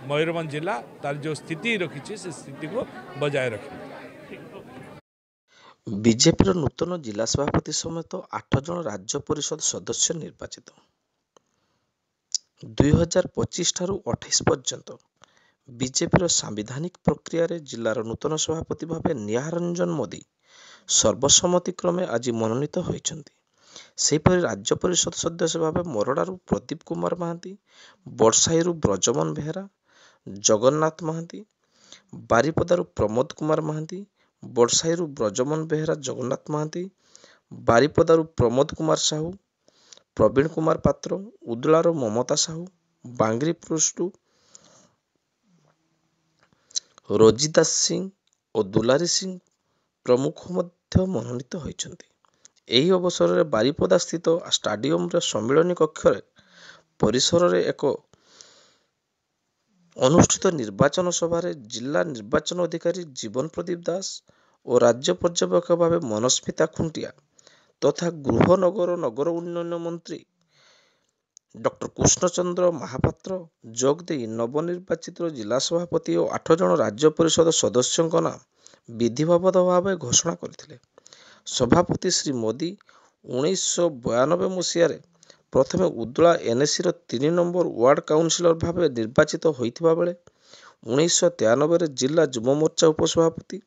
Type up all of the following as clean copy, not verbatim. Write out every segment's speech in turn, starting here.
मयूरभंज जिला तार जो स्थिति रखी से स्थिति को बजाय रखे। बीजेपी नूतन जिला सभापति समेत 8 जन राज्य परिषद सदस्य निर्वाचित। 2025 ठारू 28 पर्यंत बीजेपी सांविधानिक प्रक्रिया रे जिलार नूतन सभापति भाव निहारंजन मोदी सर्वसम्मति क्रमे आज मनोनीत होइछन्ति। सेहीपरि राज्य परिषद सदस्य भाव मोरडारू प्रदीप कुमार महांती, बरसाईरू ब्रजमन बेहेरा, जगन्नाथ महांती, बारिपदारू प्रमोद कुमार महांती, बरसाईरू ब्रजमन बेहेरा जगन्नाथ महांती, बारिपदारू प्रमोद कुमार साहू, प्रवीण कुमार पात्र, उदलारू ममता साहू, बांग्रीपुरु रोजिदास सिंह और दुलारी सिंह प्रमुख मध्य मनोनीत होइछन्ति। एही अवसर में बारिपदा स्थित स्टाडियम रे सम्मिलनी कक्ष परिसर रे एक अनुष्ठित निर्वाचन सभा जिला निर्वाचन अधिकारी जीवन प्रदीप दास और राज्य पर्यवेक्षक भाव मनस्मिता खुंटिया तथा गृह नगर उन्नयन मंत्री डॉक्टर कृष्णचंद्र महापात्र जोगदे नवनिर्वाचित जिला सभापति और 8 जन राज्य परिषद सदस्यों नाम विधिवत भाव घोषणा करथिले। सभापति श्री मोदी 1992 मसीह प्रथमे उदला एनएसी 3 नंबर वार्ड काउंसिलर भाव निर्वाचित होइथिबा बेले 1993 जिला युवा मोर्चा उपसभापति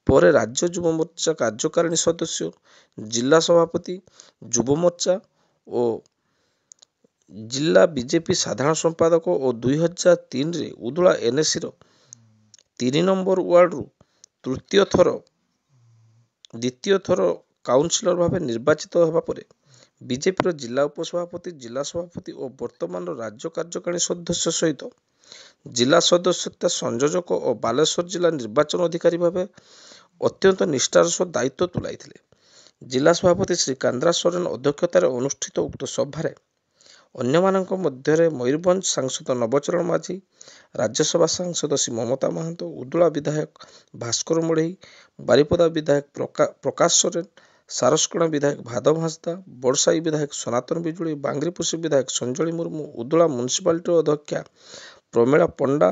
पर राज्य युवा मोर्चा कार्यकारिणी सदस्य जिला सभापति युवा मोर्चा और जिला बीजेपी साधारण संपादक और 2003 रे उदला एनएसी 3 नंबर वार्ड द्वितीय थर काउंसिलर भाव निर्वाचित होगा पर बीजेपी जिला उपसभापति जिला सभापति और वर्तमान राज्य कार्यकारिणी सदस्य सहित जिला सदस्यता संयोजक और बालेश्वर जिला निर्वाचन अधिकारी भाव अत्यंत निष्ठार सह दायित्व तुलाइथिले। जिला सभापति श्री कांद्रा सोरेन अध्यक्षतार अनुष्ठित उक्त सभारे अन्यमानक मध्य मयूरभंज सांसद नवचरण माझी, राज्यसभा सांसद श्री ममता महांतो, उदला विधायक भास्कर मढ़ई, बारिपदा विधायक प्रकाश सोरेन, सारसकणा विधायक भादव हांसदा, बरसाई विधायक सनातन बिजुली, बांग्रीपुर विधायक संजली मुर्मू, उदला म्युनिसिपालिटी अध्यक्षा प्रमीला पंडा,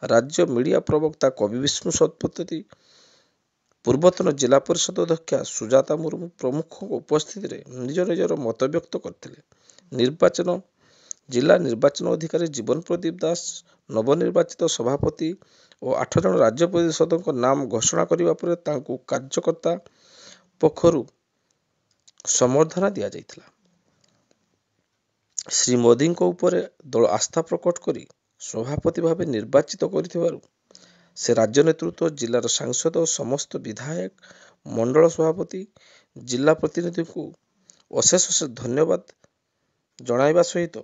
राज्य मीडिया प्रवक्ता कवि विष्णु सतपथी, पूर्वतन जिला परिषद अध्यक्षा सुजाता मुर्मू प्रमुख उपस्थित निज निजर मत व्यक्त करथिले। जिला निर्वाचन अधिकारी जीवन प्रदीप दास नवनिर्वाचित सभापति और 8 जन राज्य परिषदों नाम घोषणा करने पर तांकु कार्यकर्ता पक्षरु संबर्धना दिया जाइथिला। श्री मोदी ऊपर दल आस्था प्रकट करी सभापति भाव निर्वाचित करिथिबारु से राज्य नेतृत्व जिलार सांसद और समस्त विधायक मंडल सभापति जिला प्रतिनिधि को अशेष धन्यवाद जणाइबा सहित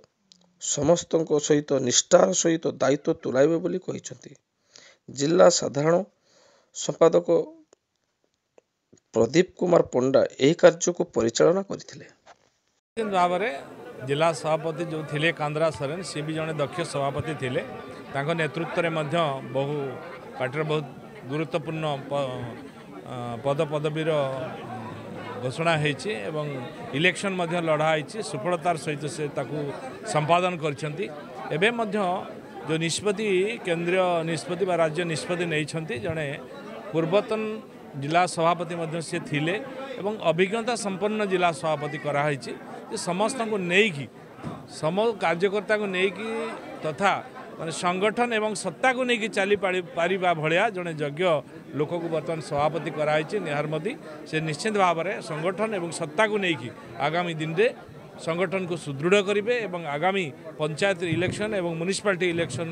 समस्त सहित निष्ठार सहित दायित्व तुलाइबे बोली कहिसंती। जिला साधारण संपादक प्रदीप कुमार पंडा यह कार्य को परिचालना करथिले। भाव जिला सभापति जो थिले कांद्रा सोरेन सी भी जड़े दक्ष सभापति थिले तांको नेतृत्व में बहु पार्टी बहुत गुरुत्वपूर्ण पद पदवीर घोषणा होती एवं इलेक्शन लड़ाई सुफलतार सहित से संपादन करछंती। एबे जो निष्पत्ति केंद्रीय निष्पत्ति बा राज्य निष्पत्ति नहीं जड़े पूर्वतन जिला सभापति से थिले एवं अभिज्ञता संपन्न जिला सभापति कराई समस्त को लेकिन सम कार्यकर्ता को लेकिन तथा माने संगठन एवं सत्ता को लेकिन चली पारिबा भलिया जड़े योग्य लोक को बर्तमान सभापति कराई निहार मोदी से निश्चित भाव में संगठन एवं सत्ता को लेकिन आगामी दिन में संगठन को सुदृढ़ करेंगे एवं आगामी पंचायत इलेक्शन एवं म्युनिसिपालिटी इलेक्शन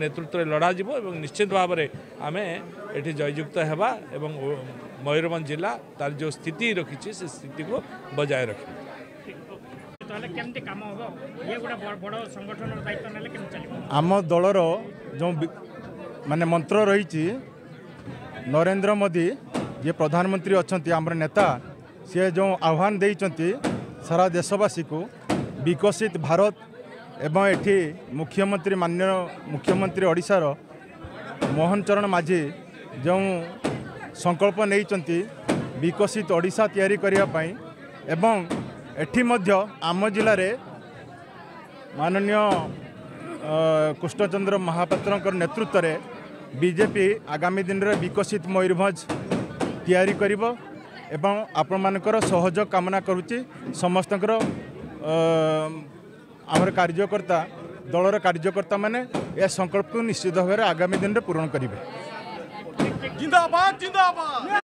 नेतृत्व में लड़ा जीवो एवं निश्चित भाव में आम ये जययुक्त होगा एवं मयूरभंज जिला तार जो स्थिति रखी से स्थिति को बजाय रखे। आम दलर जो माने मंत्र रही नरेंद्र मोदी ये प्रधानमंत्री अच्छा आम नेता सी जो आह्वान देइचंती सारा देशवासी को विकसित भारत एवं एठी मुख्यमंत्री माननीय मुख्यमंत्री ओडिशार मोहन चरण माझी जो संकल्प नहीं विकसित ओडिशा तैयारी करिया पई एवं एठी मध्य आम जिले रे माननीय कृष्णचंद्र महापात्र नेतृत्व में बीजेपी आगामी दिन में विकसित मयूरभंज तैयारी करिबो एवं आपण मानकर सहयोग कामना करुच्ची समस्त आमर कार्यकर्ता दलर कार्यकर्ता माने यह संकल्प को निश्चित भाव में आगामी दिन में पूरण करेंगे। जिंदाबाद जिंदाबाद।